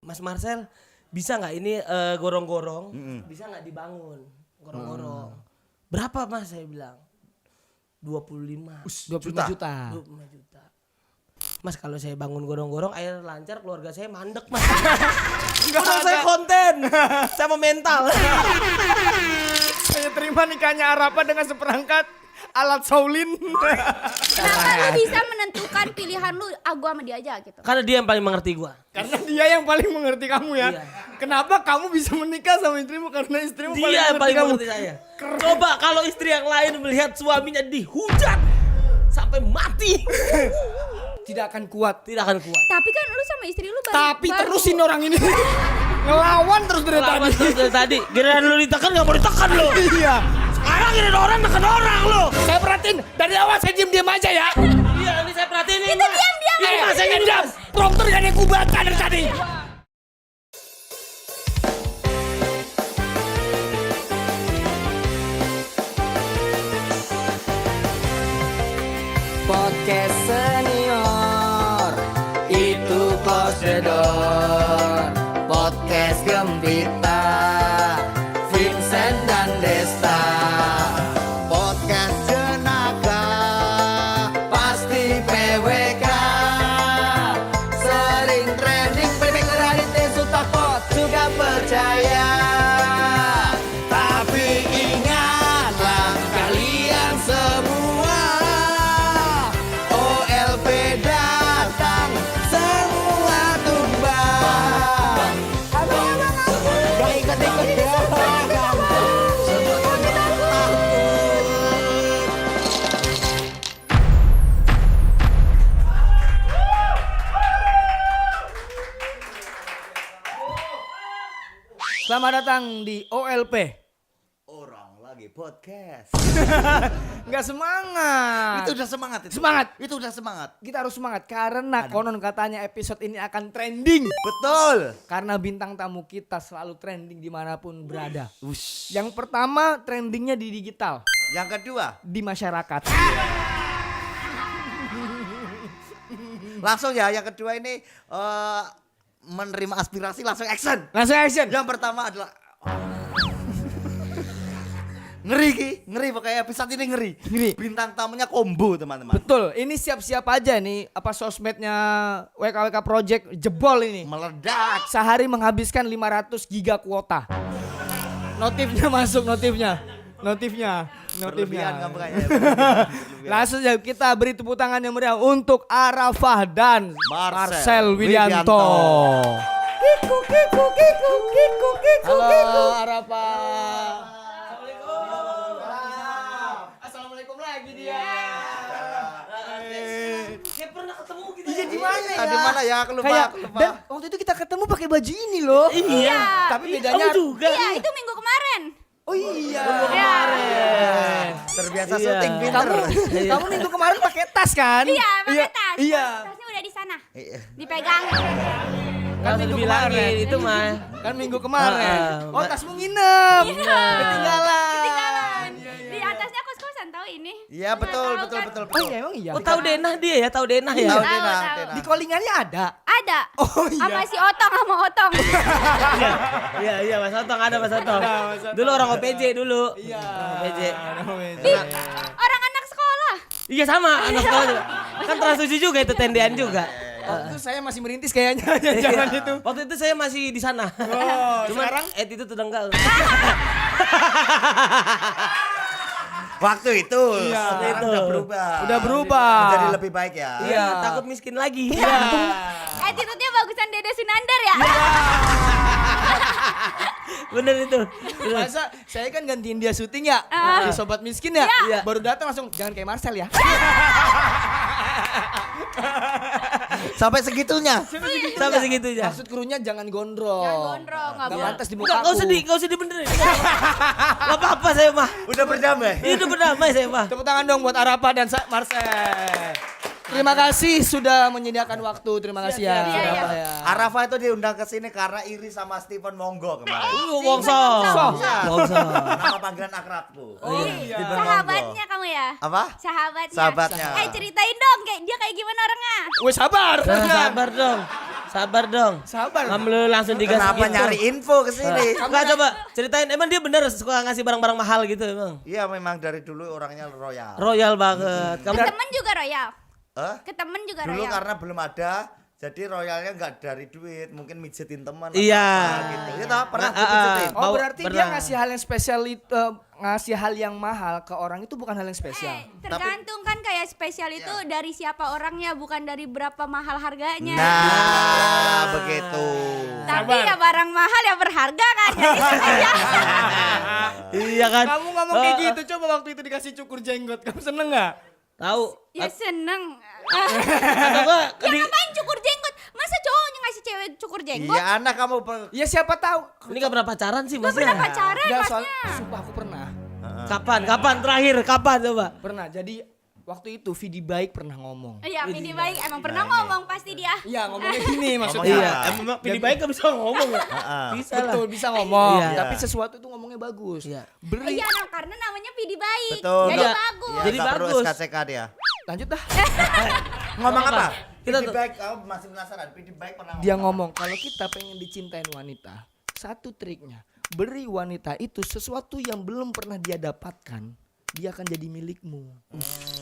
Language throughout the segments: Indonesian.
Mas Marcel bisa nggak ini gorong-gorong, bisa nggak dibangun gorong-gorong? Berapa Mas? Saya bilang 25 juta. 25 juta. Mas kalau saya bangun gorong-gorong air lancar keluarga saya mandek Mas. Udah saya konten sama mental. Saya terima nikahnya Arafa dengan seperangkat alat Shaolin. Kenapa lu bisa menentukan pilihan lu gua sama dia aja gitu? Karena dia yang paling mengerti gua. Karena dia yang paling mengerti kamu ya. Iya. Kenapa kamu bisa menikah sama istrimu? Karena istrimu Dia yang paling kamu. mengerti saya. Coba kalau istri yang lain melihat suaminya dihujat sampai mati, Tidak akan kuat. tidak akan kuat. Tapi kan lu sama istri lu baru. Tapi terusin orang ini. Ngelawan terus dari Lawan tadi. terus dari tadi. Giliran lu ditekan gak mau ditekan lu. Iya. Sekarang giliran orang tekan orang lu. Saya perhatiin dari awal saya diam aja ya. Iya ini saya perhatiin ini. Kita diam. Iya Mas, saya diam. Prompter gak ada yang kubaca dari tadi. Podcast senior itu prosedur. Podcast Gempita Vincent dan Desta. Podcast Jenaka pasti PWK. Sering trending PWK Raditya Sutapot juga percaya. Tapi ingatlah kalian semua, OLP datang semua tumbang. Gak ikut-ikut ya. Selamat datang di OLP. Orang lagi podcast. Nggak semangat. Itu udah semangat itu. Semangat. Itu udah semangat. Kita harus semangat karena konon katanya episode ini akan trending. Betul. Karena bintang tamu kita selalu trending dimanapun berada. Yang pertama trendingnya di digital, Yang kedua, di masyarakat. langsung ya. Yang kedua ini menerima aspirasi langsung action. Langsung action. Yang pertama adalah ngeri Ki, ngeri pokoknya episode ini ngeri. Ngeri. Bintang tamunya combo teman-teman. Betul. Ini siap-siap aja nih apa sosmednya WKWK Project jebol ini. Meledak. Sehari menghabiskan 500 giga kuota. Notifnya masuk notifnya. Berlebihan kamu kayaknya. Langsung aja kita beri tepuk tangan yang meriah untuk Arafah dan Marcel Widianto. Kiku. Halo Arafah. Assalamualaikum lagi dia. Kayak pernah ketemu gitu. Iya di mana ya? Di mana ya? Aku lupa, Kayak, aku lupa. dan waktu itu kita ketemu pakai baju ini loh. Iya. Tapi bedanya Kamu juga. Iya, itu minggu kemarin. Oh iya. Terbiasa Iya. syuting pinter. Kamu minggu kemarin pakai tas kan? Iya, pakai tas. Iya. Tasnya udah di sana. Iya. Dipegang. Kan Kan minggu dibilangin kemarin. itu mah. Kan minggu kemarin. Ah, Oh tasmu nginep. Iya. Ketinggalan. Ketinggalan. Di atasnya kos-kosan tahu ini. Iya Nggak betul, tahu betul, kan? betul, Oh betul. iya emang iya. Oh tahu denah dia ya, tahu denah ya. Tahu Tahu, Dena, tahu. Dena. Di callingannya ada. Ada. Oh iya. Sama si Otong sama Otong. Iya Mas Otong ada Mas Otong. Ada, Mas Otong. Dulu orang OPJ dulu. Iya. OPJ. Orang anak sekolah. Iya sama anak sekolah juga. Kan Trans7 juga itu tendean juga. Waktu itu saya masih merintis kayaknya jangan Iya. itu. Waktu itu saya masih di sana. Oh, Cuman sekarang? itu udah enggak. Waktu itu, Iya. sekarang Itu. udah berubah. Udah berubah. Menjadi lebih baik ya. Iya, takut miskin lagi. Iya. Attitude-nya bagusan Dede Sunandar ya. Bener itu. Masa saya kan gantiin dia syuting ya di Sobat Miskin ya. Iya. Baru datang langsung jangan kayak Marcel ya. Sampai segitunya. Sampai segitunya. Maksud krunya jangan gondrong. Jangan gondrong, nggak Nggak boleh. pantas di muka Enggak, kau sedih benerin. Enggak apa-apa saya mah. Udah berdamai. Itu berdamai saya mah. Tepuk tangan dong buat Arafah dan Marcel. Terima kasih sudah menyediakan waktu. Terima kasih ya. Siap, siap. Arafah ya. Arafah itu diundang ke sini karena iri sama Stephen Monggo kemarin. Wongso. Iya. Wongso. Nama panggilan akrabku. Oh iya. Stephen Monggo. Sahabatnya kamu ya? Apa? Sahabatnya. Sahabatnya. Ceritain dong kayak dia kayak gimana orangnya. Wes sabar. Sabar dong. Sabar dong. Sabar. Kamu lu langsung digas Kenapa gitu. nyari info ke sini? Enggak, coba ceritain, emang dia bener suka ngasih barang-barang mahal gitu emang? Iya memang dari dulu orangnya royal. Royal banget. Kamu Ke temen juga royal. Hah? Ke temen juga Dulu royal. karena belum ada, jadi royalnya nggak dari duit, mungkin mijetin teman. Iya. apa gitu. Ya toh, pernah Nah, dipijetin. Oh Bawa- berarti dia pernah. ngasih hal yang spesial itu, ngasih hal yang mahal ke orang itu bukan hal yang spesial. Tergantung kan kayak spesial itu dari siapa orangnya, bukan dari berapa mahal harganya. Nah, begitu. Tapi ya barang mahal ya berharga kan. Jadi spesial. Iya kan? Kamu ngomong kayak gitu, coba waktu itu dikasih cukur jenggot, kamu seneng nggak? Tahu. Ya seneng. Atau enggak Ya ngapain cukur jenggot? Masa cowoknya ngasih cewek cukur jenggot? Iya anak kamu Ya siapa tahu. ini enggak pernah pacaran sih Gak pernah masnya. pacaran Nggak, soal, masnya. sumpah aku pernah. Kapan terakhir? Kapan coba? Pernah. Jadi waktu itu Vidi Baik pernah ngomong. Iya, Vidi baik emang pernah ngomong pasti dia. Iya ngomongnya gini maksudnya. Ngomongnya Iya, apa? emang pilih baik gak bisa ngomong ya? Bisa lah. Betul bisa ngomong, Iya. tapi sesuatu itu ngomongnya bagus. Iya. Beri. Iya, karena namanya Vidi baik. Betul. Jadi Iya. bagus. Iya, Jadi nggak perlu bagus. SKCK dia. Lanjut dah. Ngomong apa? Kita Pidi tuh- baik, kamu masih penasaran? Pidi baik pernah Dia apa? ngomong kalau kita pengen dicintain wanita, satu triknya beri wanita itu sesuatu yang belum pernah dia dapatkan, dia akan jadi milikmu.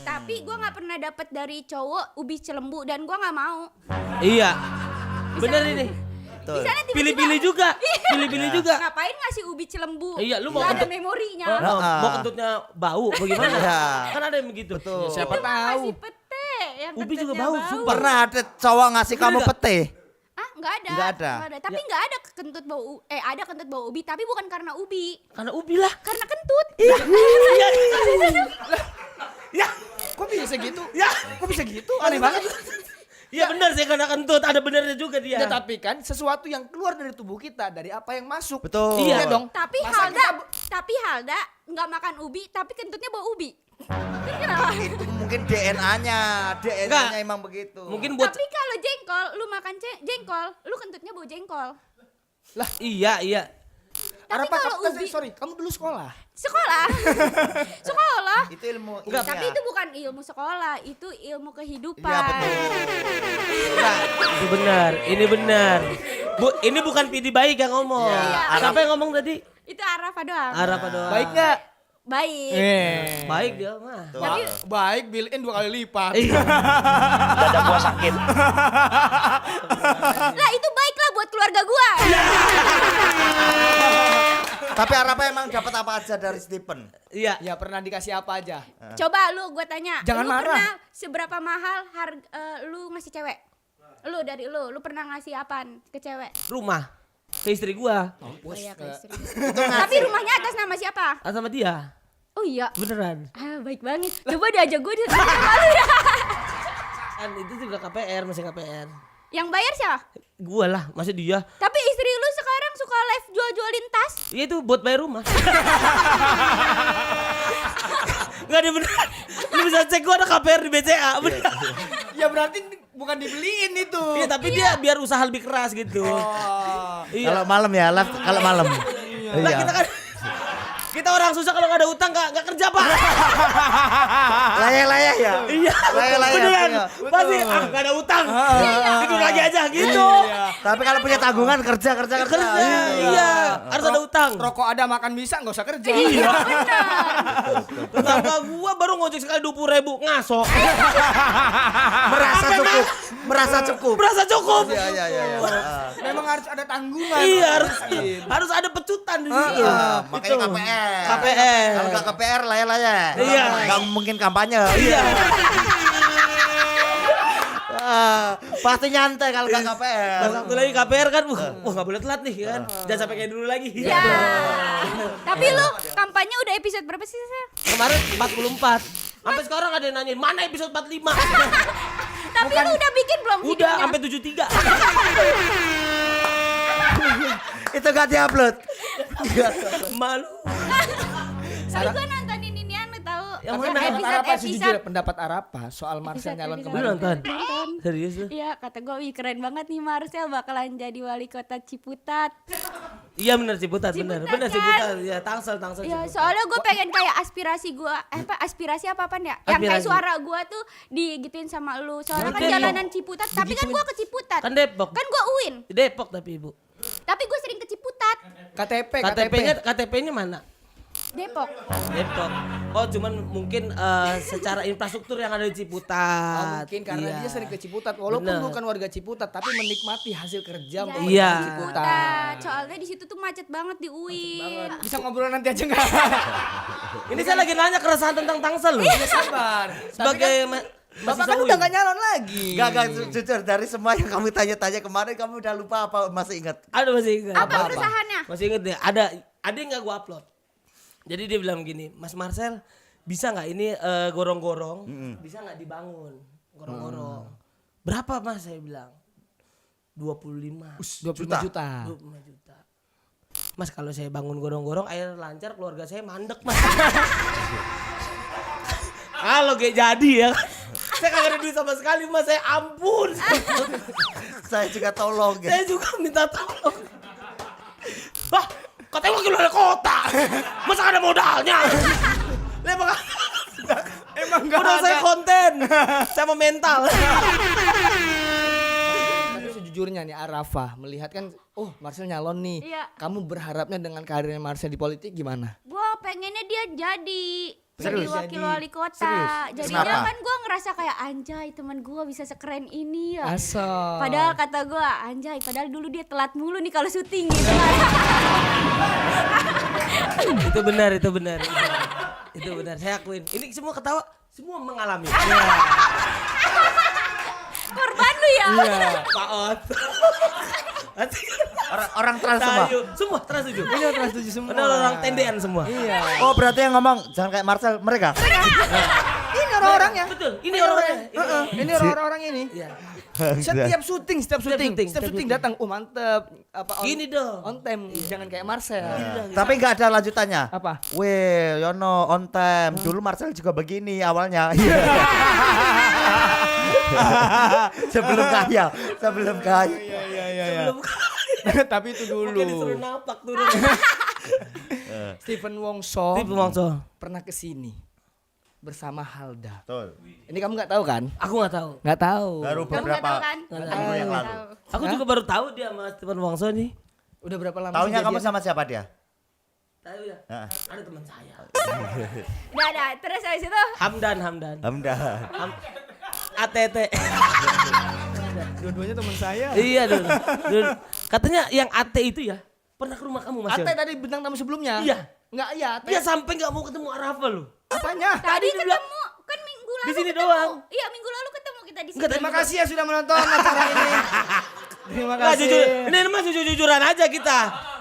Tapi gue nggak pernah dapet dari cowok ubi celembu dan gue nggak mau. Iya. Bener ini. Betul. Di sana tiba-tiba- Pilih-pilih juga. Pilih-pilih juga. Ngapain ngasih ubi celembu? Iya, lu mau Nggak ada kentut- memorinya. Mau kentutnya bau bagaimana? Iya. Kan ada yang begitu. Betul. Siapa Itu mah tahu? ngasih pete yang Ubi juga kentutnya bau, sumpah. Pernah ada cowok ngasih kamu nggak? pete? Ah, nggak ada. Nggak ada. Tapi nggak ada kentut bau ada kentut bau ubi, tapi bukan karena ubi, Karena ubi lah. karena kentut. Iya. Ya. Kok bisa gitu? Ya. Kok bisa gitu? Aneh banget. Iya benar sih karena kentut ada benernya juga dia. Ya, tapi kan sesuatu yang keluar dari tubuh kita dari apa yang masuk. Betul. Iya dong. Tapi Masa Halda nggak makan ubi, tapi kentutnya bau ubi. Ini kenapa? Itu mungkin DNA-nya, DNA-nya Enggak. emang begitu. Mungkin buat Tapi kalau jengkol, lu makan jengkol, lu kentutnya bau jengkol. iya. Tapi Arapa, kalau kamu, ubi sorry, kamu dulu sekolah. sekolah, sekolah. itu ilmu Enggak, ilmiah. Tapi itu bukan ilmu sekolah, itu ilmu kehidupan. Iya betul. Enggak, itu benar. Ini benar. Ini bukan Pidi baik yang ngomong. Iya. Siapa yang ngomong tadi? Itu Arafa doang. Arafa doang. Baik nggak? Baik. Baik dia mah. Tapi Baik, bill in 2 kali lipat. Iya. lah itu baiklah buat keluarga gua. Tapi Arapa emang dapat apa aja dari Stephen? Iya. Ya pernah dikasih apa aja? Coba lu gua tanya, Jangan lu marah. pernah seberapa mahal lu ngasih cewek? Lu pernah ngasih apaan ke cewek? Rumah ke istri gua. Oh iya, ke istri. Tapi rumahnya atas nama siapa? Ah, sama dia. Oh iya. Beneran. Ah, baik banget. Coba diajak gue di malu ya. Kan itu juga KPR, masih KPR. Yang bayar siapa? Gua lah, masih dia. Tapi istri lu sekarang suka live jual-jualin tas. Iya itu buat bayar rumah. Enggak ada beneran. Lu bisa cek gua ada KPR di BCA. Bener. Ya berarti bukan dibeliin itu. Iya tapi dia biar usaha lebih keras gitu. Oh. Iya. Kalau malam ya, live kalau malam. Lah kita kan kita orang susah kalau nggak ada utang nggak kerja pak. Layah-layah ya. Iya. Layah-layah. Beneran. punya. Pasti nggak ada utang. Tidur lagi aja gitu. Tapi kalau punya tanggungan kerja. Kerja. Iya. Harus ada utang. Rokok ada, makan bisa, nggak usah kerja. Iya. Tetangga gua baru ngojek sekali 20.000 ngaso. Merasa cukup. Merasa cukup. Merasa cukup. Iya. Memang harus ada tanggungan. Iya harus ada pecutan di situ. Makanya KPR. KPR. Kalau nggak KPR layah-layah. Iya. Nggak mungkin kampanye. Iya. Pasti nyantai kalau nggak KPR. Pas satu lagi KPR kan, wah nggak boleh telat nih kan. Jangan sampai kayak dulu lagi. Ya. Tapi lu kampanye udah episode berapa sih, Sel? Kemarin 44. Sampai sekarang ada yang nanyain mana episode 45. Tapi lu udah bikin belum Udah videonya? sampai 73. Itu nggak diupload. Malu. Tapi gua nontonin ini anu tahu. Yang Tapi mana? pendapat Arapa Episode-episode. sejujurnya pendapat Arapa soal Marcel nyalon Episode. Lu kemarin. nonton? Nonton. Serius lu? Iya, kata gue, wih keren banget nih Marcel bakalan jadi wali kota Ciputat. Iya benar Ciputat, benar. Ciputat, Benar kan? Ciputat. Ya, Tangsel Ya, Ciputat. soalnya gue pengen kayak aspirasi gue, aspirasi apa-apaan ya? Yang kayak Aspirasi. suara gue tuh digituin sama lu. Soalnya kan Depok. jalanan Ciputat, tapi kan gue ke Ciputat. Kan Depok. Kan gue UIN, Di Depok tapi Ibu. tapi gue sering ke Ciputat. KTP-nya mana? Depok. Depok. Oh, cuman mungkin secara infrastruktur yang ada di Ciputat. Mungkin karena Iya. dia sering ke Ciputat walaupun Bener. bukan warga Ciputat tapi menikmati hasil kerja Jadi pemerintah Iya. Ciputat. Soalnya di situ tuh macet banget di UIN. Bisa ngobrol nanti aja enggak? Ini saya lagi nanya keresahan tentang Tangsel loh. Ya sabar. Sebagai Bapak kan udah gak nyalon lagi. Gak, jujur dari semua yang kamu tanya-tanya kemarin kamu udah lupa apa masih ingat? Ada masih ingat. Apa keresahannya? Masih inget deh. Ada yang nggak gua upload. Jadi dia bilang gini, Mas Marcel bisa nggak ini gorong-gorong, bisa nggak dibangun gorong-gorong? Berapa Mas? Saya bilang 25. 25 juta. 25 juta. Mas kalau saya bangun gorong-gorong air lancar keluarga saya mandek Mas. Kalau gak jadi ya. Saya kagak ada duit sama sekali Mas, saya ampun. Saya juga tolong ya. Saya juga minta tolong. Wah, katanya wakil wali kota. Masa ada modalnya? Emang gak Udah saya konten. Saya mau mental. Tapi sejujurnya nih Arafah melihat kan, oh Marcel nyalon nih. Iya. Kamu berharapnya dengan karirnya Marcel di politik gimana? Gue pengennya dia jadi Serius? wakil Jadi. wali kota. Serius? Jadinya Kenapa? kan gue ngerasa kayak anjay teman gue bisa sekeren ini ya. Asal. Padahal kata gue anjay, padahal dulu dia telat mulu nih kalau syuting gitu. Itu benar. Itu benar. Saya akuin. Ini semua ketawa, semua mengalami. Korban lu ya. Iya. Pak Ot. Orang trans semua. Semua trans setuju. Ini orang setuju semua. Benar orang tendean semua. Iya. Oh berarti yang ngomong jangan kayak Marcel mereka. Ini orang-orangnya. Betul. Ini orang-orangnya. Ini orang-orang ini. Iya. Setiap syuting syuting datang. Oh mantep. Apa Gini dong. on time. Jangan kayak Marcel. Tapi nggak ada lanjutannya. Apa? Weh, Yono on time. Dulu Marcel juga begini awalnya. Iya. Sebelum kaya. Sebelum Tapi itu dulu. Oke, disuruh napak turun. Stephen Wongso Tipe Mongso. pernah kesini bersama Halda. Betul. Ini kamu nggak tahu kan? Aku nggak tahu. Nggak tahu. Baru Kamu nggak beberapa tahu kan? minggu yang lalu. Tahu. Aku juga baru tahu dia sama Stephen Wongso nih. Udah berapa lama? Taunya sih kamu jadian? sama siapa dia? Tahu ya? Heeh. Ada teman saya. Udah. Terus habis itu Hamdan. Hamdan. ATT. Dua-duanya teman saya. Iya dulu. Katanya yang AT itu ya pernah ke rumah kamu Mas. Ate Yon? tadi bintang tamu sebelumnya. Iya. Enggak, iya. Ate. Dia sampai nggak mau ketemu Arafa loh. Apanya? tadi dia bilang- ketemu kan minggu lalu Di sini ketemu. doang. Iya minggu lalu ketemu kita di sini. Enggak, Terima kasih ya sudah menonton acara ini. Terima Nggak, kasih. jujur. Ini mah jujur-jujuran aja kita.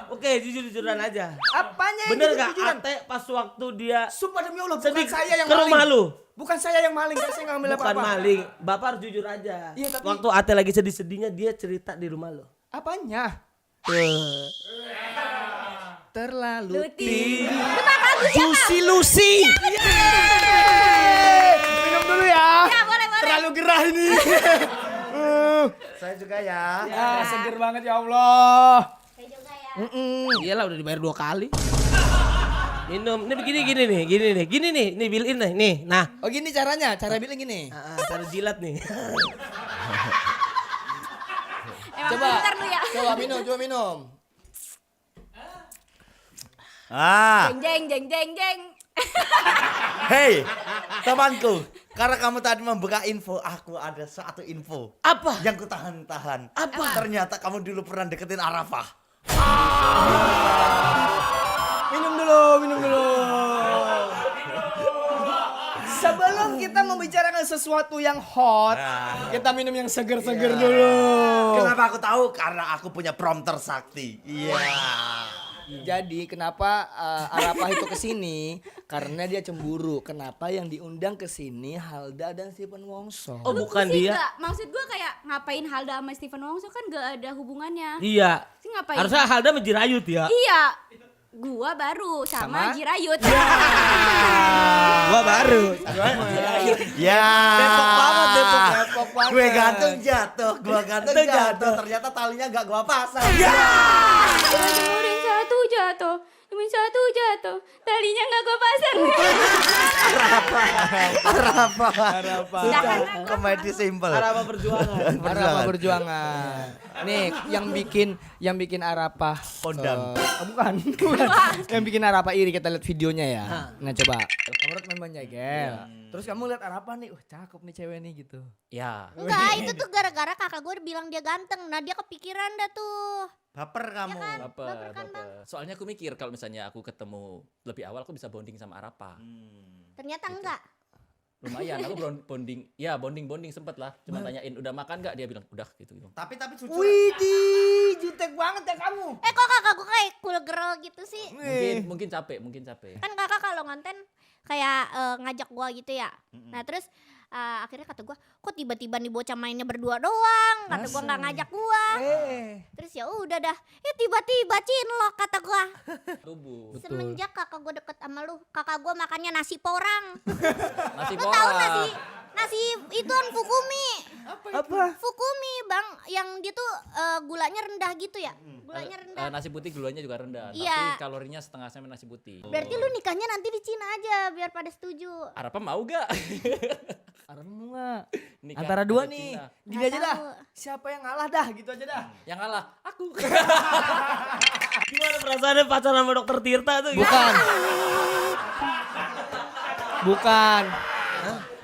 Oke, jujur-jujuran aja. Apanya yang Bener nggak jujur-jujuran? Ate pas waktu dia Sumpah demi Allah, bukan sedih saya yang ke maling. rumah lu? Bukan saya yang maling, saya nggak ngambil Bukan apa-apa. maling. Bapak harus jujur aja. Iya, tapi- Waktu Ate lagi sedih-sedihnya dia cerita di rumah lo. Apanya? Tuh. Terlalu Luti. tinggi. Tebak lagu siapa? Susi Lucy. Minum dulu ya. Ya boleh. Terlalu gerah ini. Saya juga ya. Ah, seger banget ya Allah. Saya juga ya. Iyalah udah dibayar 2 kali. Minum. Ini begini nih. Nih built-in nih. Nah, Oh gini caranya, cara bilang gini. cara jilat nih. Emang Coba, pintar lu ya. coba minum. Ah, Jeng. hey, temanku. Karena kamu tadi membuka info, aku ada satu info Apa? yang ku tahan-tahan. Apa? Ternyata kamu dulu pernah deketin Arafah. Minum dulu. Sebelum kita membicarakan sesuatu yang hot, kita minum yang seger-seger dulu. Kenapa aku tahu? Karena aku punya prompter sakti. Iya. Jadi kenapa Arafah itu kesini? Karena dia cemburu. Kenapa yang diundang kesini Halda dan Stephen Wongso? Oh, Lu bukan pusing dia. nggak? Maksud gue kayak ngapain Halda sama Stephen Wongso kan gak ada hubungannya. Iya. Sih ngapain? Harusnya Halda menjirayut ya. Iya. Gua baru sama Sama? Jirayut. Gua baru. Ya. Depok banget, Depok. Depok banget. Gue gantung jatuh, gua gantung Gantung jatuh. jatuh. Ternyata talinya gak gua pasang. Udah jemurin Ininya nggak gue pasang. Arafah. Sedangkan Komedi simple. Arafah perjuangan. Arafah berjuangan. Nih yang bikin Arafah Kondang. bukan. Yang bikin Arafah iri, kita lihat videonya ya. Nah coba. Kamu main menjagel. Terus kamu lihat Arafah nih, cakep nih cewek nih gitu. Ya. enggak, itu tuh gara-gara kakak gue bilang dia ganteng. Nah dia kepikiran dah tuh. Baper kamu. Baper kan, Bang? Soalnya aku mikir kalau misalnya aku ketemu lebih awal aku bisa bonding sama Arapa. Ternyata enggak. Lumayan aku bonding sempet lah. Cuma tanyain udah makan gak, dia bilang udah gitu. Tapi jujur. Widih, jutek banget ya kamu. Kok kakak gue kayak cool girl gitu sih? Mungkin capek. Kan kakak kalau ngonten kayak ngajak gua gitu ya. Nah terus akhirnya kata gua, kok tiba-tiba nih bocah mainnya berdua doang. Kata gua nggak ngajak gua. Terus ya udah dah. Tiba-tiba cinlok kata gua. Tubuh. Semenjak kakak gua deket sama lu, kakak gua makannya nasi porang. Nasi Lu tahu porang. nasi ituan Fukumi. Apa? Fukumi bang, yang dia tuh gulanya rendah gitu ya. Gulanya rendah. Nasi putih gulanya juga rendah, Iya. tapi kalorinya setengah sama nasi putih. Berarti lu nikahnya nanti di Cina aja biar pada setuju. Arapa mau gak? Arafah mau nggak? Nikah Antara dua ke nih. Cina. Gini Nggak aja dah. tahu. Siapa yang ngalah dah, gitu aja dah. Yang kalah aku. Gimana perasaannya pacaran sama dokter Tirta tuh? Bukan. Bukan.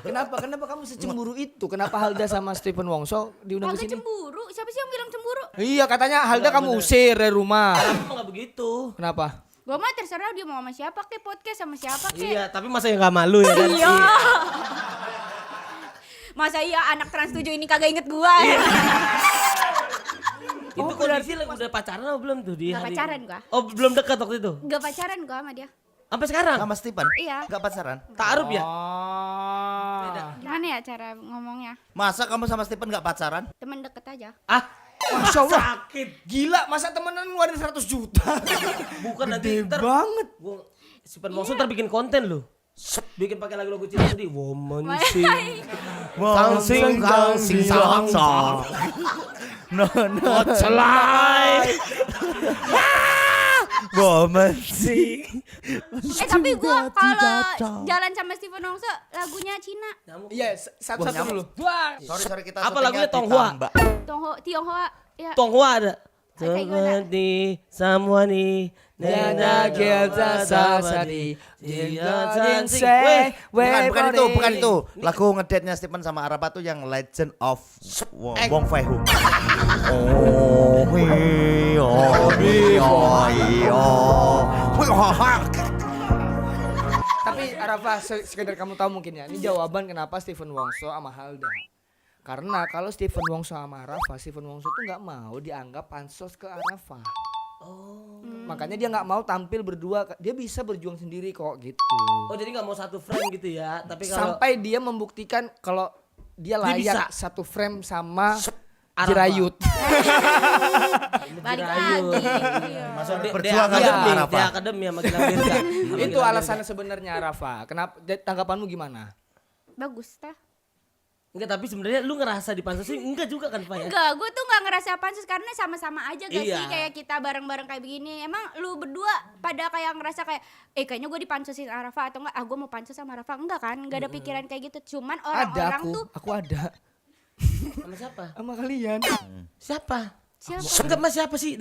Kenapa kamu secemburu itu? Kenapa Halda sama Stephen Wongso diundang ke Kagak sini? cemburu. Siapa sih yang bilang cemburu? Iya, katanya Halda kamu usir dari rumah. Arafah nggak begitu. Kenapa? Gua mah terserah dia mau sama siapa kek, podcast sama siapa kek. Iya, tapi masa yang nggak malu ya kan? Iya. Masa iya anak trans 7 ini kagak inget gua ya? Itu kondisi lagi udah pacaran atau belum tuh di Nggak hari pacaran itu? gua. Oh, belum dekat waktu itu. Gak pacaran gua sama dia. Sampai sekarang. Sama Stephen? Iya. Gak pacaran? Taaruf ya? Oh. Gimana ya cara ngomongnya? Masa kamu sama Stephen gak pacaran? Temen deket aja. Ah, Masya Allah. sakit. Gila, masa temenan ngeluarin 100 juta? Bukan nanti Gede ntar banget. gua Super Wongso ntar bikin konten lu. Bikin pakai lagu-lagu Cina tadi. Woman sing. Kangsing sang sang. No. Celai. Woman. Tapi gua kalau jalan sama Stephen Wongso lagunya Cina. Iya, satu-satu dulu. Sorry kita Apa syutingnya lagunya di Tonghua? Tambak. Tionghoa. Ya. Tonghua ada. Kayak gimana? Seperti semua nih. Nada kita sasadi. Bukan itu. Lagu ngedate-nya Stephen sama Arapa tuh yang Legend of Wong Fei Hung. Tapi Arafah, sekedar kamu tahu mungkin ya, ini jawaban kenapa Stephen Wongso sama Halda. Karena kalau Stephen Wongso sama Arafah, Stephen Wongso tuh nggak mau dianggap pansos ke Arafah. Makanya dia nggak mau tampil berdua, dia bisa berjuang sendiri kok gitu. Oh, jadi nggak mau satu frame gitu ya? Tapi kalau Sampai dia membuktikan kalau dia layak bisa. satu frame sama Arafah. Jerayut. Balik lagi. Iya. masuk di Berjuang aja akademi, sama Arafah. di akademi sama Gilang Dirga. Itu alasannya sebenarnya Arafah. Kenapa? Tanggapanmu gimana? Bagus tah. Enggak, tapi sebenarnya lu ngerasa dipansusin enggak juga kan, Pak ya? Enggak, gue tuh gak ngerasa pansus karena sama-sama aja gak Iya. sih kayak kita bareng-bareng kayak begini. Emang lu berdua pada kayak ngerasa kayak kayaknya gue dipansusin Arafah atau enggak, gue mau pansus sama Arafah. Enggak kan, gak ada pikiran kayak gitu. Cuman Ada orang-orang aku, tuh aku ada Sama siapa? sama kalian. Siapa? siapa? Enggak, Mas, siapa sih?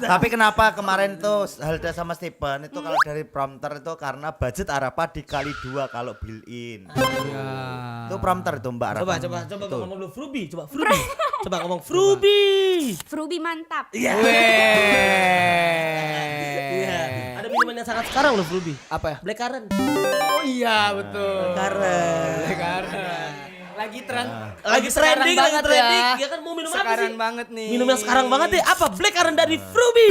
Tapi kenapa kemarin tuh Halda sama Stephen itu kalau dari prompter itu karena budget Arapa dikali 2 kalau build in. Itu prompter itu Mbak Arapa. Coba Betul. ngomong dulu Fruby, coba Fruby. Coba ngomong Fruby. Fruby mantap. Iya. Iya. Ada minuman yang sangat sekarang loh Fruby. Apa ya? Blackcurrant. Oh iya betul. Blackcurrant. Lagi tren, Lagi sekarang trending, banget lagi trending. Ya kan mau minum apa sekarang sih? banget nih. Minum yang sekarang banget deh. Apa? Blackcurrant dari Fruby.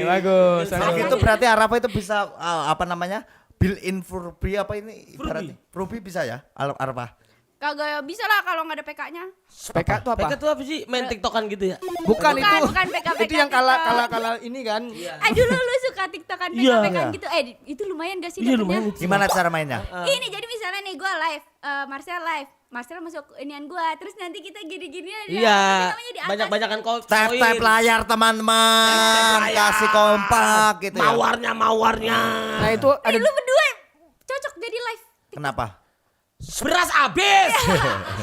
Bagus. Kalau gitu berarti Arapa itu bisa apa namanya? Build in Fruby apa ini ibaratnya? Fruby bisa ya Arapa? Kagak bisa lah kalau nggak ada PK-nya. PK itu apa? PK tuh apa sih? Main TikTokan gitu ya? Bukan itu. Bukan PK-PK Itu yang kalah ini kan. Dulu lu suka TikTokan Iya. PK gitu. Itu lumayan gak sih Iya dapetnya? lumayan. Gimana cara mainnya? Ini jadi misalnya nih gue live, Marcel masuk inian gue, terus nanti kita gini-gini aja. Iya. Namanya di atas. Banyak-banyakan Tap layar teman-teman, layar. kasih kompak gitu ya. Mawarnya. Nah, itu ada Lu berdua cocok jadi live. Kenapa? Beras habis.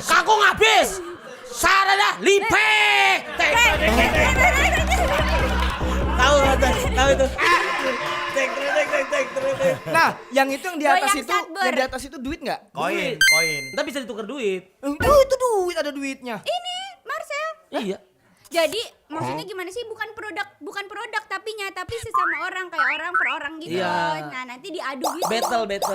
Kangkung habis. Sarada lipek. Tahu itu. Nah, yang itu yang di atas Goyang itu, sakber. yang di atas itu duit enggak? Koin. Ntar bisa ditukar duit. Itu duit, ada duitnya. Ini Marcel. Iya. Jadi maksudnya gimana sih, bukan produk tapi sesama orang, kayak orang per orang gitu. Iya. Nah, nanti diadu gitu. Battle. Itu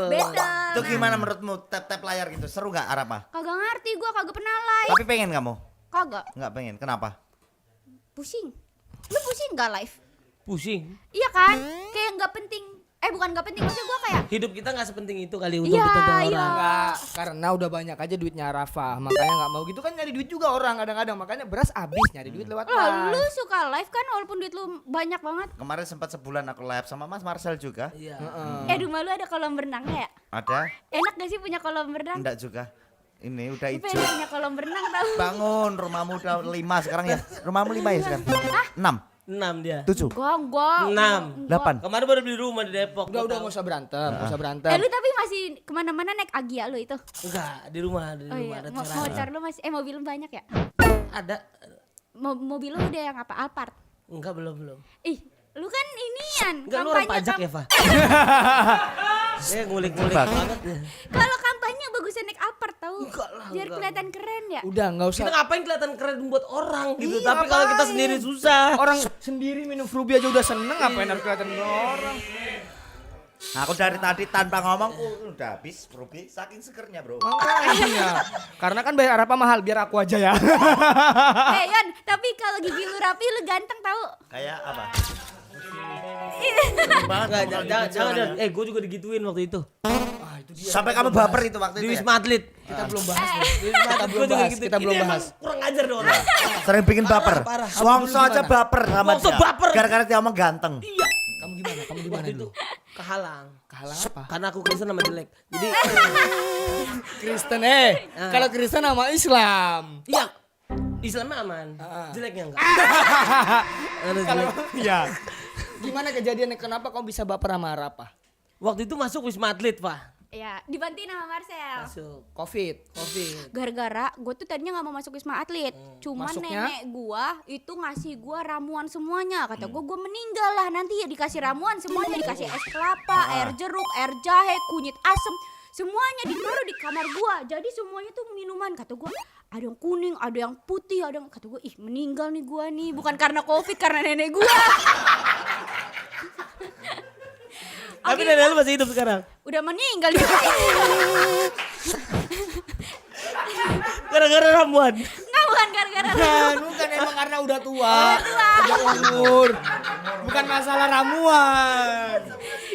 Nah, gimana menurutmu tap layar gitu? Seru gak Arapa? kagak ngerti gua, kagak pernah live. Tapi pengen kamu? Kagak. Nggak pengen. Kenapa? Pusing. Lu pusing gak live? Pusing. Iya kan? Kayak nggak penting. Bukan nggak penting, maksudnya gue kayak Hidup kita nggak sepenting itu kali untuk Iya, ditonton iya. orang. Enggak, karena udah banyak aja duitnya Arafah, makanya nggak mau gitu kan, nyari duit juga orang kadang-kadang, makanya beras habis nyari duit lewat Lah, lu live. suka live kan walaupun duit lu banyak banget. Kemarin sempat sebulan aku live sama Mas Marcel juga. Iya. Rumah lu ada kolam berenangnya ya? Ada? Enak gak sih punya kolam berenang? Enggak juga. Ini udah Gue hijau. pengen punya kolam berenang tau. Bangun, rumahmu udah 5 sekarang ya. Rumahmu 5 ya sekarang? 6, 6 dia. 7, Gua 6. 8. Kemarin baru beli rumah di Depok. Udah gua nggak tahu. usah berantem, nggak usah berantem. Lu tapi masih kemana-mana naik Agia lu itu? Enggak, di rumah, Oh iya, ada motor lu masih, mobil lu banyak ya? Ada. Mobil lu udah yang apa, Alphard? Enggak, belum. Ih, lu kan inian, Enggak, lu orang pajak ya, Fa? Ngulik-ngulik banget ya. Kalau kampanye bagusnya naik Alphard tau? Enggak lah, Biar enggak. kelihatan keren ya? Udah nggak usah. Kita ngapain kelihatan keren buat orang gitu, Iya, tapi kalau kita ngapain? sendiri susah. Orang sendiri minum Frubi aja udah seneng, ngapain harus kelihatan ke orang? Aku dari tadi tanpa ngomong udah habis, Ruby. Saking segernya, Bro. Makanya, karena kan bayar Arafah mahal, biar aku aja ya. Yan, tapi kalau gigi lu rapi lu ganteng tau? Kayak apa? Enggak, jangan. Gue juga digituin waktu itu. Sampai kamu baper itu waktu Di itu ya? Wisma Atlet. Kita belum bahas. Kita belum bahas, kita belum bahas. Kurang ajar dong orang. Sering bikin baper. Parah. Wongso aja baper sama Wongso dia. baper. Gara-gara dia ngomong ganteng. Iya. Kamu gimana Waktu itu dulu? kehalang. Kehalang apa? Karena aku Kristen sama jelek. Jadi Kristen kalau Kristen sama Islam. iya, Islamnya aman, jeleknya enggak. Ada Kalau jelek. iya. Gimana kejadiannya, kenapa kamu bisa baper sama Arafah? Waktu itu masuk Wisma Atlet, Pak. Ya, dibantuin sama Marcel. Masuk. Covid. Gara-gara gue tuh tadinya nggak mau masuk Wisma Atlet, cuman Masuknya? nenek gue itu ngasih gue ramuan semuanya. Kata gue meninggal lah nanti ya dikasih ramuan semuanya, dikasih es kelapa, air jeruk, air jahe, kunyit asem, semuanya ditaruh di kamar gue. Jadi semuanya tuh minuman. Kata gue ada yang kuning, ada yang putih, ada yang, kata gue ih meninggal nih gue nih, bukan karena Covid, karena nenek gue. Tapi nenek lu masih hidup sekarang. Udah meninggal dia. Gara-gara ramuan. Nggak, bukan gara-gara. Bukan emang karena udah tua. Udah umur. Bukan masalah ramuan.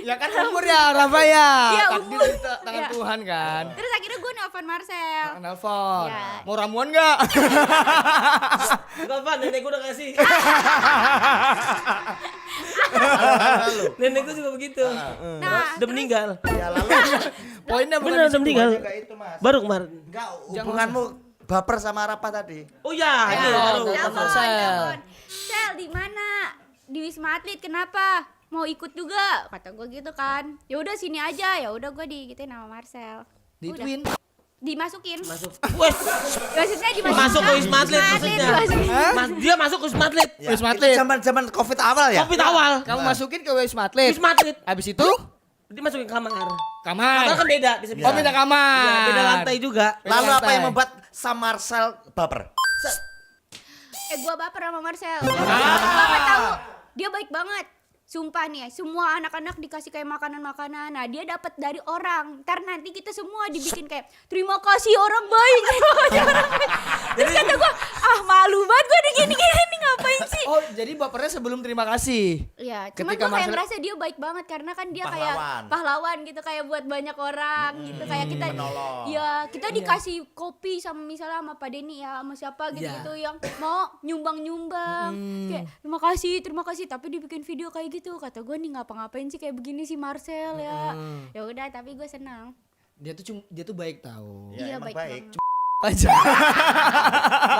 Ya kan umur ya Rafa ya. Iya, Takdir umur. di tangan Iya. Tuhan kan. Terus akhirnya gue nelfon Marcel. Nelfon. Iya. Mau ramuan enggak? Enggak, Pak, nenek gue udah kasih. Nenek gue juga begitu. Nah, Udah meninggal. Ya lalu Poinnya bukan Bener, di udah meninggal. enggak itu, Mas. Baru kemarin. Enggak, hubunganmu baper sama Arafah tadi. Oh ya, ini baru. telepon, Sel. telepon. Sel di mana? Di Wisma Atlet, kenapa? Mau ikut juga? Kata gue gitu kan. Ya udah sini aja. Ya udah gue digituin sama Marcel. Di Udah. Twin. Dimasukin. Masuk. Wes, Maksudnya dimasukin. masuk ke Wisma Atlet maksudnya. dimasukin. Dia masuk ke Wisma Atlet. Ya, Wisma itu Atlet. zaman-zaman Covid awal ya? Covid awal. Kamu masukin ke Wisma Atlet. Wisma Atlet. Habis itu Dia masukin kamar. kamar. Kamar kan beda, bisa Oh beda kamar. Iya, beda lantai juga. Beda Lalu apa lantai. yang membuat Sam Marcel baper? Gue baper sama Marcel. Gue gak tahu. Dia baik banget. Sumpah nih, semua anak-anak dikasih kayak makanan-makanan. Nah, dia dapat dari orang. Ntar nanti kita semua dibikin kayak terima kasih orang baik. Terima kasih orang baik. Terus kata gue, malu banget gue udah gini-gini ngapain sih? Oh Oh, jadi bapernya sebelum terima kasih. Iya, cuman Ketika gue kayak Marcel- ngerasa dia baik banget karena kan dia Pahlawan. kayak pahlawan gitu, kayak buat banyak orang gitu, kayak kita menolong. ya kita dikasih kopi sama misalnya sama Pak Denny ya sama siapa gitu Iya. gitu yang mau nyumbang kayak terima kasih tapi dibikin video kayak gitu, kata gue nih ngapa-ngapain sih kayak begini sih Marcel ya. Ya udah tapi gue senang. Dia tuh baik tahu. Ya, Iya, emang baik banget. Aja.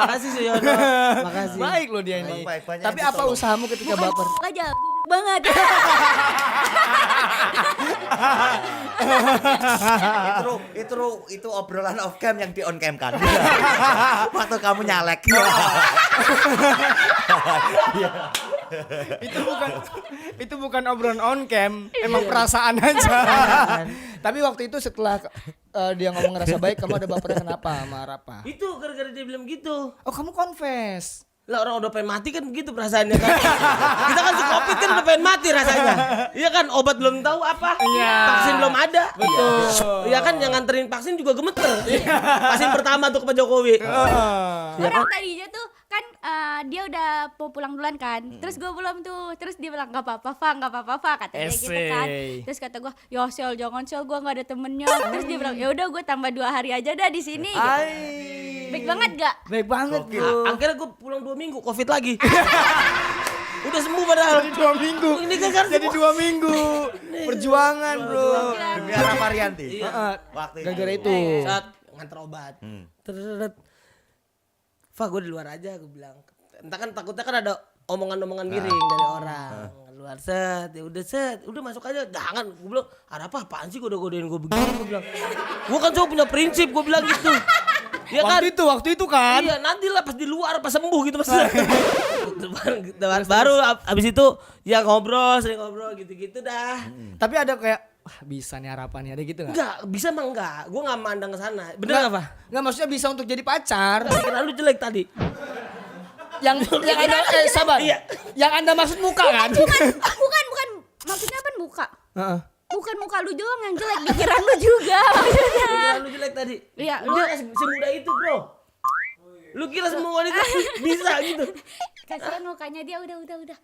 Makasih Suyono. Makasih. Baik loh dia ini. Baik, banyak Tapi yang apa ditolong. usahamu ketika baper? Aja banget. itu obrolan off cam yang di on cam kan. Waktu kamu nyalek. itu bukan obrolan on cam, emang perasaan aja. Tapi waktu itu setelah dia ngomong ngerasa baik, kamu ada bapernya kenapa sama Rafa? Itu gara-gara dia bilang gitu. Oh, kamu confess. Lah orang udah pengen mati kan begitu perasaannya kan. Kita kan se-covid kan udah pengen mati rasanya. Iya kan, obat belum tahu apa. Iya. Vaksin belum ada. Betul. Iya kan, yang nganterin vaksin juga gemeter. Vaksin pertama tuh ke Pak Jokowi. Orang tadinya tuh kan dia udah mau pulang duluan kan. Terus gue belum tuh. Terus dia bilang gak apa-apa Fa, gak apa-apa Fa, kata dia gitu kan. Esey. Terus kata gue, ya Sel jangan Sel, gue gak ada temennya. Terus dia bilang ya udah gue tambah 2 hari aja dah di sini. Gitu. Baik banget gak? Baik banget, Bro. Akhirnya gue pulang 2 minggu, covid lagi. Udah sembuh padahal. Jadi 2 minggu. Ini kan Jadi 2 minggu. Perjuangan, Bro. Demi arah Varianti. Heeh. Waktu Gara-gara itu. saat nganter obat. Teret. Fa, gue di luar aja, gue bilang. Entah kan takutnya kan ada omongan-omongan miring dari orang. Luar udah masuk aja. Jangan, gue bilang, ada apaan sih godain gue begini, gue bilang. Gue kan cuma punya prinsip, gue bilang gitu. Ya kan? Waktu itu kan. Iya, nanti lah pas di luar pas sembuh gitu maksudnya. baru abis itu ya sering ngobrol gitu-gitu dah. Tapi ada kayak wah, bisa nih harapannya ada gitu enggak? Enggak, bisa mah enggak. Gue enggak mandang ke sana. Bener enggak, Pak? Enggak, maksudnya bisa untuk jadi pacar. Kira lu jelek tadi. yang Anda sabar. Iya. Yang Anda maksud muka kan? Bukan. Maksudnya apa muka? Heeh. Bukan muka lu doang yang jelek, pikiran lu juga maksudnya. Kira lu jelek tadi. Iya, Lu lu semudah itu, Bro. Lu kira semua wanita bisa gitu. kasihan mukanya dia udah.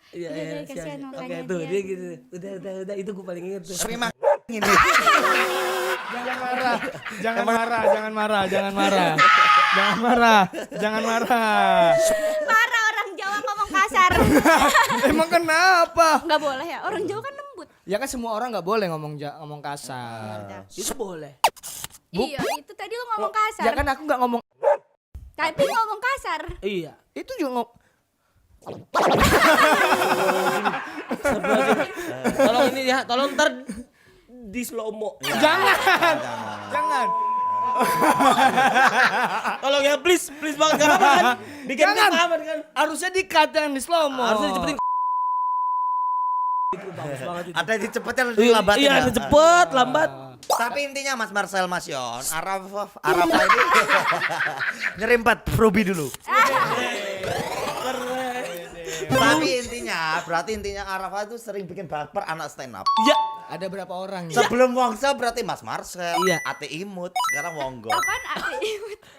Iya, Udah, siap. kasihan Oke, mukanya tuh dia. dia gitu. Udah itu gue paling inget tuh. Tapi emang ini. Jangan marah. Parah orang Jawa ngomong kasar. Emang kenapa? Nggak boleh ya, orang Jawa kan lembut. Ya kan semua orang nggak boleh ngomong kasar. Itu boleh. Iya, itu tadi lu ngomong kasar. Ya kan aku nggak ngomong. Tapi ngomong kasar. Iya. Itu juga Tolong ini ya, tolong ntar di slow mo. Jangan. Tolong ya, please banget gak apa kan? Bikin Jangan. aman kan? Harusnya di-cut yang di slow mo. Harusnya dicepetin. Itu bagus banget itu. Ada yang cepetnya lambat. Iya, ada cepet, lambat. Tapi intinya Mas Marcel, Mas Yon, Arafa ini nyerimpet Ruby dulu. Tapi berarti intinya Arafa itu sering bikin baper anak stand up. Iya. Ada berapa orang? Sebelum Wongso berarti Mas Marcel, Iya. Ate Imut, sekarang Wonggo. Apaan arti?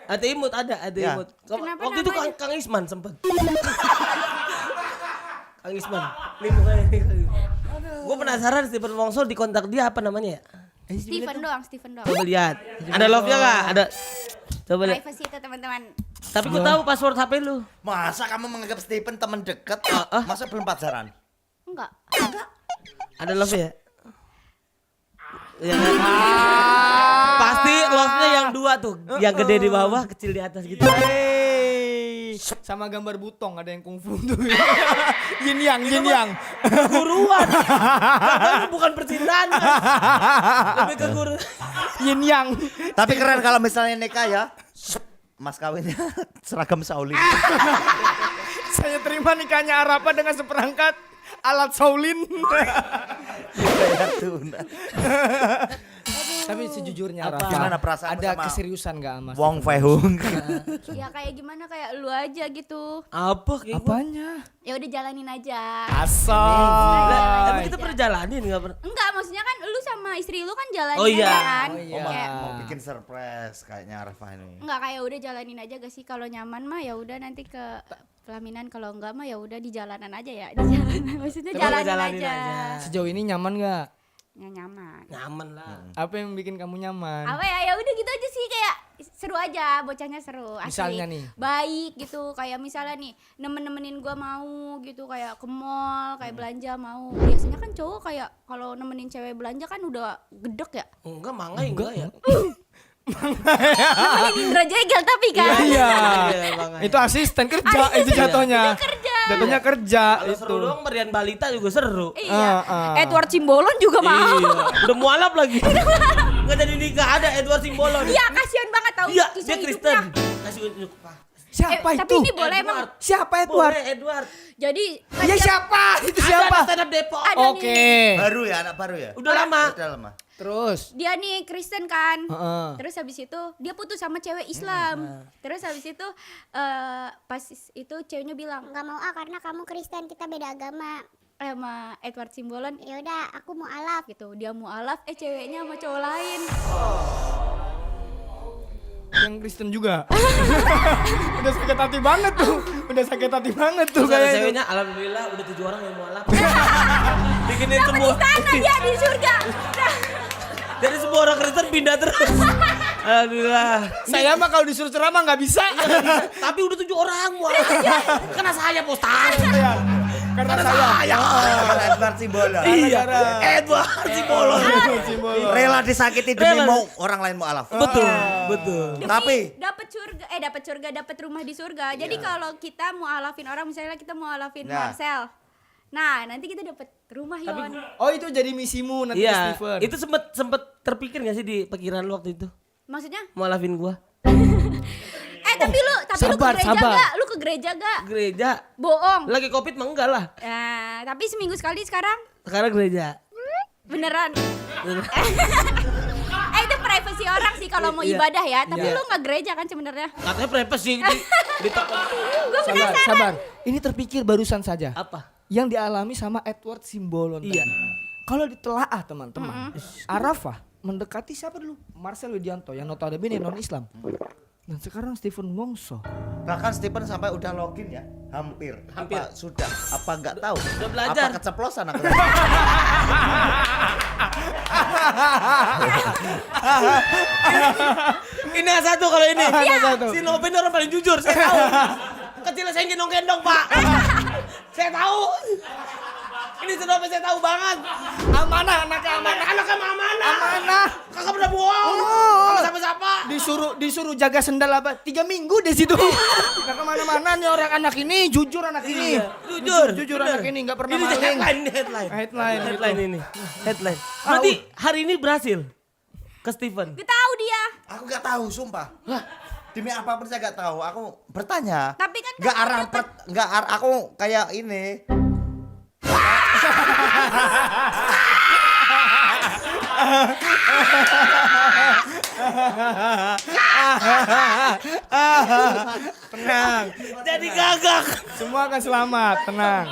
Ada imut, ada Ya. imut. Kenapa Waktu itu namanya? Kang Isman sempet. Kang Isman. Nih mukanya nih. Gue penasaran Stephen Wongso di kontak dia apa namanya ya? Steven doang. Coba lihat. Ada love-nya enggak? Ada. Coba lihat. Privacy itu teman-teman. Tapi gue tahu password HP lu. Masa kamu menganggap Stephen teman dekat? Masa belum pacaran? Enggak. Ada love ya? Ya kan? Pasti love-nya yang 2 tuh. Yang gede di bawah, kecil di atas gitu. Hey, sama gambar butong ada yang kungfu tuh. yin yang. Keguruan. Itu bukan percintaan kan? Lebih ke guru. Yin yang. Tapi keren kalau misalnya nikah ya. Mas kawinnya seragam Shaolin. Saya terima nikahnya Arafa dengan seperangkat alat Shaolin. Dibayar tunai. Tapi sejujurnya Apa? Rafa, Gimana perasaanmu ada sama keseriusan gak sama Wong Stephen Fehung. Ya kayak gimana kayak lu aja gitu. Apa kayak Wongso? gua? Apanya? Ya udah jalanin aja. Asal. Lah, emang kita pernah jalanin enggak pernah? Enggak, maksudnya kan lu sama istri lu kan jalanin Oh iya. aja kan. Oh iya. Kayak, Mau bikin surprise kayaknya Arafah ini. enggak kayak udah jalanin aja gak sih, kalau nyaman mah ya udah nanti ke pelaminan, kalau enggak mah ya udah di jalanan aja ya. Di jalanan maksudnya Tapi jalanin, jalanin aja. aja. Sejauh ini nyaman gak? Ya nyaman. Nyaman lah. Apa yang bikin kamu nyaman? Apa ya udah gitu aja sih, kayak seru aja, bocahnya seru asli. Misalnya nih? Baik gitu, kayak misalnya nih nemenin gua mau gitu, kayak ke mall, kayak belanja mau. Biasanya kan cowok kayak kalau nemenin cewek belanja kan udah gedek ya. Enggak, mangai enggak ya? Nemenin Indra Jegel tapi kan. Iya. Iya, mangai. Itu asisten kerja itu jatuhnya. Kerja. Jatuhnya kerja Kalau seru itu. doang Merian Balita juga seru. Iya. Ah. Edward Simbolon juga mau. Iya. Udah mualaf lagi. Enggak jadi nikah ada Edward Simbolon. Iya, kasihan banget tahu Iya, kisah dia Kristen. hidupnya. Kasih unjuk Pak. Siapa Tapi itu? ini boleh emang. Edward. Siapa Edward? Boleh Edward. Jadi Ya siapa? Itu Ada siapa? stand up Depok. Ada Oke. nih. Baru ya, anak baru ya? Udah lama. Udah lama. Terus. Dia nih Kristen kan. Heeh. Terus habis itu dia putus sama cewek Islam. Terus habis itu pas itu ceweknya bilang, Nggak mau karena kamu Kristen, kita beda agama. sama Edward Simbolon Ya udah, aku mau alaf. gitu. Dia mualaf, ceweknya sama cowok lain. Yang Kristen juga. Udah sakit hati banget tuh. Udah sakit hati banget tuh Terus ada kayaknya. ceweknya, alhamdulillah udah 7 orang yang mualaf. Bikinin semua. Sana dia di surga. Jadi semua orang Kristen pindah terus. Alhamdulillah. Saya mah kalau disuruh ceramah nggak bisa. Tapi udah 7 orang mualaf. Karena saya postar. Iya. Karena saya. Karena Edward Simbolon. Iya. Edward Simbolon. Rela disakiti demi Rela. mau orang lain mau alaf. Betul, betul. Tapi Dapat surga, dapat rumah di surga. Jadi kalau kita mau alafin orang, misalnya kita mau alafin Nah. Marcel. Nah, nanti kita dapat rumah Yon. Oh itu jadi misimu nanti Iya, Steven. itu sempet terpikir gak sih di pikiran lu waktu itu? Maksudnya? Mualafin gua. Tapi lu ke Sabar, gereja sabar. gak? Lu ke gereja gak? Gereja. Bohong. Lagi Covid mah enggak lah. Tapi seminggu sekali sekarang Sekarang gereja. beneran. Itu privasi orang sih kalau mau Iya. ibadah ya. Tapi Iya. lu nggak gereja kan sebenarnya? Katanya prepes sih di toko. Sabar, sabar. Ini terpikir barusan saja. Apa? Yang dialami sama Edward Simbolon. Iya. Kalau ditelaah teman-teman, Arafah mendekati siapa dulu? Marcel Widianto yang notabene non Islam. Dan sekarang Stephen Wongso. bahkan Stephen sampai udah login ya, hampir. Apa sudah? Apa nggak tahu? Udah belajar. Apa keceplosan aku? Ini yang satu kalau ini. Yang satu. Si Noben orang paling jujur, saya tahu. Kecil saya gendong-gendong, Pak. Saya tahu. Ini si Noben saya tahu banget. Amanah anaknya amanah. Anaknya mah amanah. Amanah. Kagak pernah bohong. Oh. Sama siapa? Disuruh jaga sendal apa? 3 minggu di situ. Nggak kemana-mana nih orang anak ini, jujur anak ini. Iya, jujur. Jujur Bener. anak ini nggak pernah Ini maling. headline, ini headline. Headline ini. Headline. Berarti hari ini berhasil ke Steven. Gak tahu dia. Aku nggak tahu, sumpah. Demi apapun saya nggak tahu. Aku bertanya. Tapi kan nggak kamu arah dapet- nggak aku kayak ini. Tenang. Jadi gagak. Semua akan selamat, tenang.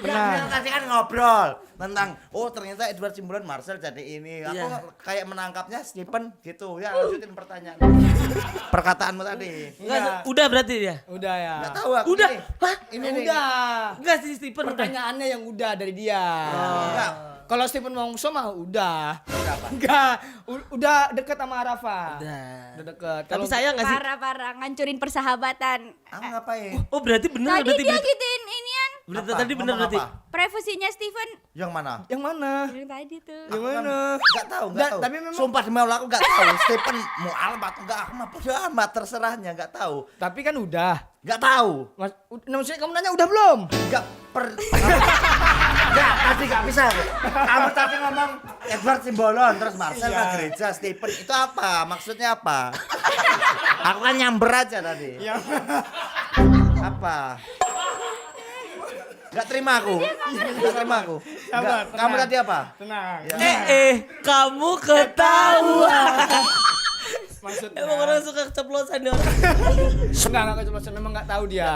Tenang. Ya, tadi kan ngobrol tentang ternyata Edward Simbolon Marcel jadi ini. Aku Iya. kayak menangkapnya Stephen gitu. Ya lanjutin pertanyaan. Perkataanmu tadi. Enggak, udah berarti ya? Udah ya. Nggak tahu aku. Udah. Ini. Hah? Ini nih. Udah. Enggak sih Steven udah. Pertanyaannya yang udah dari dia. Enggak. Kalau Stephen Wongso mah udah. Enggak. Udah deket sama Arafah. Udah. Deket. Tapi Kalau sayang gak sih? Parah-parah ngancurin persahabatan. Aku ngapain? Oh berarti bener Tadi berarti dia berita, gituin inian. berita Apa? tadi bener Ngomong berarti. apa? Privasinya Steven Yang mana? yang mana? yang tadi tuh. Yang mana? Enggak tahu, enggak tahu. Tapi memang Sumpah demi Allah aku enggak tahu. Stephen mau almat atau enggak, aku mah bodo amat terserahnya, enggak tahu. tapi kan udah. Enggak tahu. Maksudnya kamu nanya udah belum? Enggak Enggak, tadi enggak bisa. Kamu tadi ngomong Edward Simbolon terus Marcel ke gereja, Stephen itu apa? Maksudnya apa? Aku kan nyamber aja tadi. Apa? Enggak terima aku. Enggak terima aku. Enggak, kamu tadi apa? Tenang. Kamu ketahuan. Maksudnya Emang orang suka keceplosan nih orang. enggak keceplosan, memang enggak tahu dia.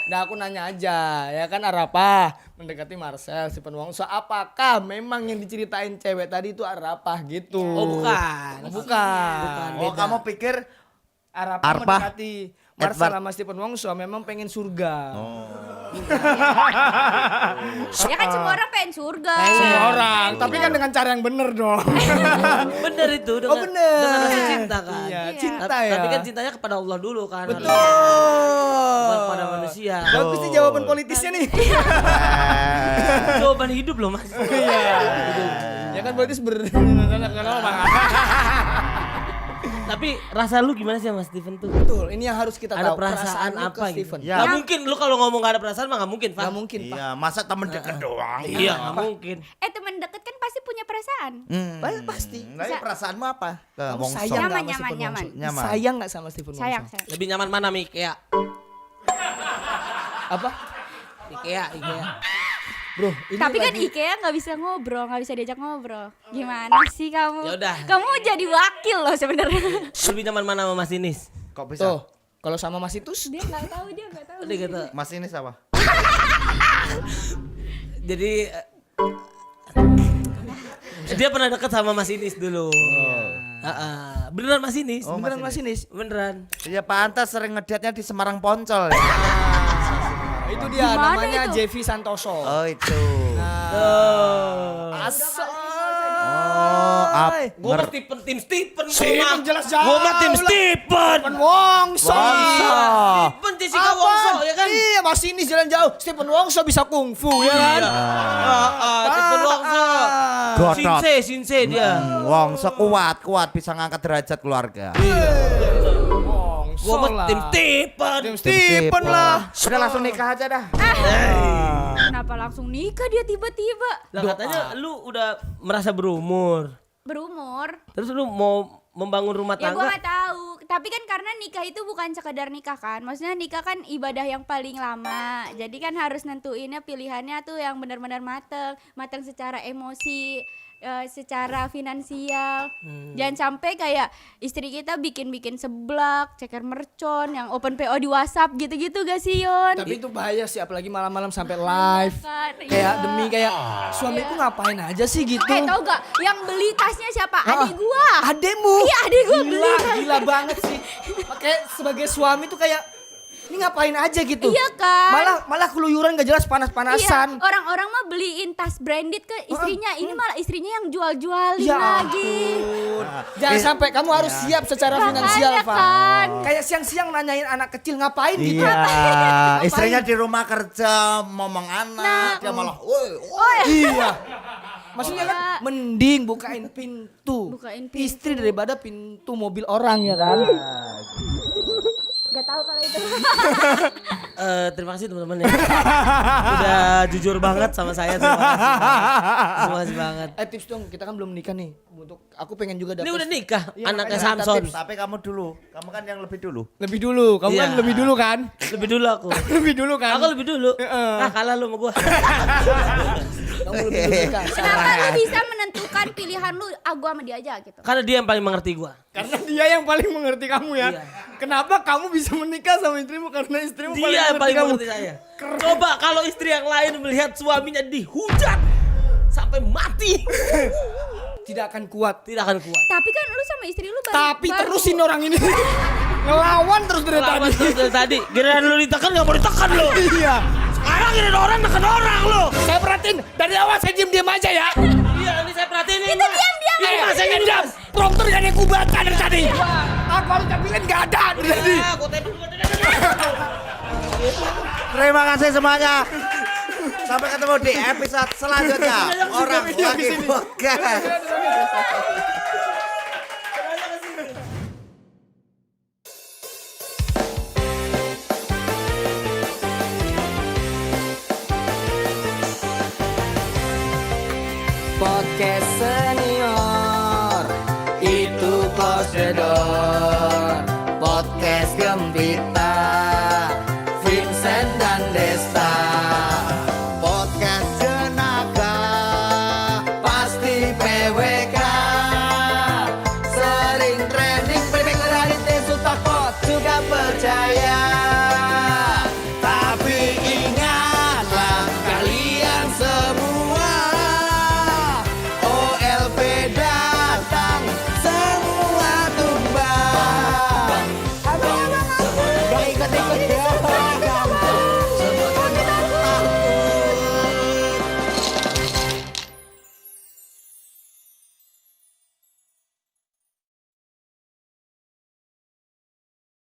Nah, aku nanya aja, ya kan Arafah mendekati Marcel Stephen Wongso, apakah memang yang diceritain cewek tadi itu Arafah gitu? Oh bukan. Bukan. Oh, kamu pikir Arafah Arfah, mendekati Marcel Edward. sama Stephen Wongso memang pengen surga. Ya kan semua orang pengen surga. Semua orang, tapi kan dengan cara yang bener dong. Bener itu dengan, Oh, bener. dengan rasa cinta kan. Iya, Iya. cinta ya. Tapi kan cintanya kepada Allah dulu kan. Betul. Bukan kepada manusia. Bagus nih jawaban politisnya nih. Jawaban hidup loh mas. Iya. Ya kan politis Tapi rasa lu gimana sih sama Steven tuh? Betul, ini yang harus kita Ada tahu. perasaan Perasaannya ke apa gitu? Steven. Ya. Gak mungkin lu kalau ngomong gak ada perasaan mah gak mungkin Pak. Gak mungkin, Pak. Iya, masa temen deket doang. Iya gak mungkin. Teman deket kan pasti punya perasaan. Pasti. Nah, perasaanmu apa? Ke Kamu Wongso. sayang nggak Nyaman, sama Stephen nyaman, Wongso? nyaman. Sayang nggak sama Stephen Wongso? Sayang. Lebih nyaman mana Mi? Ikea. Apa? Ikea. Bro, ini Tapi kan lagi- IKEA nggak bisa ngobrol, nggak bisa diajak ngobrol. Gimana sih kamu? Yaudah. Kamu jadi wakil loh sebenarnya. Lebih nyaman mana sama Mas Inis? Kok bisa? Tuh, kalau sama Mas Itus, Dia nggak tahu. Udah gitu. Mas ini siapa? Jadi dia pernah deket sama Mas Inis dulu. Beneran Mas Inis? Oh, beneran Mas Inis? Beneran. Iya, pantas sering ngedate-nya di Semarang Poncol ya. Itu dia Gimana namanya itu? Jevi Santoso. Oh, itu. Oh. Asal. Oh, Gue mah tim Stephen. Stephen jelas jauh. Gue mah tim lah. Stephen. Stephen Wongso. Wongso. Stephen Jessica Wongso ya kan? Iya, Mas Inis jalan jauh. Stephen Wongso bisa kungfu ya kan? Stephen Wongso. Gotot. Sinse dia. Wongso kuat bisa ngangkat derajat keluarga. Gue mah tim Stephen. Tim Stephen lah. Udah langsung nikah aja dah. Kenapa langsung nikah dia tiba-tiba? Lah katanya lu udah merasa berumur. Berumur. Terus lu mau membangun rumah Ya gue tangga? gak tahu. Tapi kan karena nikah itu bukan sekedar nikah kan. Maksudnya nikah kan ibadah yang paling lama. Jadi kan harus nentuinnya pilihannya tuh yang benar-benar mateng. Mateng secara emosi, secara finansial. Jangan sampai kayak istri kita bikin-bikin seblak, ceker mercon, yang open PO di WhatsApp gitu-gitu gak sih Yon? Tapi itu bahaya sih, apalagi malam-malam sampai live. Kan, Kayak iya. demi kayak suamiku ngapain aja sih gitu. Tau gak yang beli tasnya siapa? Ah, Adik gua. Ademu. Iya, adik gua beli. Gila banget sih. Kayak sebagai suami tuh kayak ini ngapain aja gitu. Iya kan? Malah keluyuran gak jelas panas-panasan. Iya, orang-orang mah beliin tas branded ke istrinya. Ini malah istrinya yang jual-jualin Ya lagi. Jangan sampai kamu harus siap secara finansial, Makanya Pak. kan. Kayak siang-siang nanyain anak kecil ngapain gitu. Iya, istrinya di rumah kerja, ngomong anak, dia malah, woi, Iya. Maksudnya kan mending bukain pintu. Bukain pintu. Istri daripada pintu mobil orang ya kan. Gak tahu kalau itu. Terima kasih teman-teman ya. Udah jujur banget sama saya. Terima kasih banget. Tips dong, kita kan belum nikah nih. Untuk aku pengen juga Ini dapat. udah nikah, Iya, anaknya makanya minta Samson. tips. tapi kamu dulu, kamu kan yang lebih dulu. Lebih dulu, kamu kan Iya. lebih dulu kan? Lebih dulu aku. Lebih dulu kan? Aku lebih dulu. Heeh. Ah kalah lu sama gua. Kamu lebih dulu nikah. Kenapa lu bisa menentukan pilihan lu gua sama dia aja gitu? Karena dia yang paling mengerti gua. Karena dia yang paling mengerti kamu ya. Iya. Kenapa kamu bisa menikah sama istrimu? Karena istrimu Dia yang paling kamu. mengerti saya. Coba kalau istri yang lain melihat suaminya dihujat sampai mati, Tidak akan kuat. tidak akan kuat. Tapi kan lu sama istri lu Tapi terusin orang ini. Ngelawan terus dari tadi. Lawan terus dari tadi. Giliran lu ditekan gak mau ditekan lu. Iya. Sekarang giliran orang neken orang lu. Saya perhatiin dari awal saya diam-diam aja ya. Iya ini saya perhatiin ini. Kita diam-diam Iya aja. saya diam. Prompter gak ada yang kubaca dari tadi. Aku harus ambilin gak ada dari tadi. Ah, gua tembak juga. Terima kasih semuanya. Sampai ketemu di episode selanjutnya. Orang lagi podcast.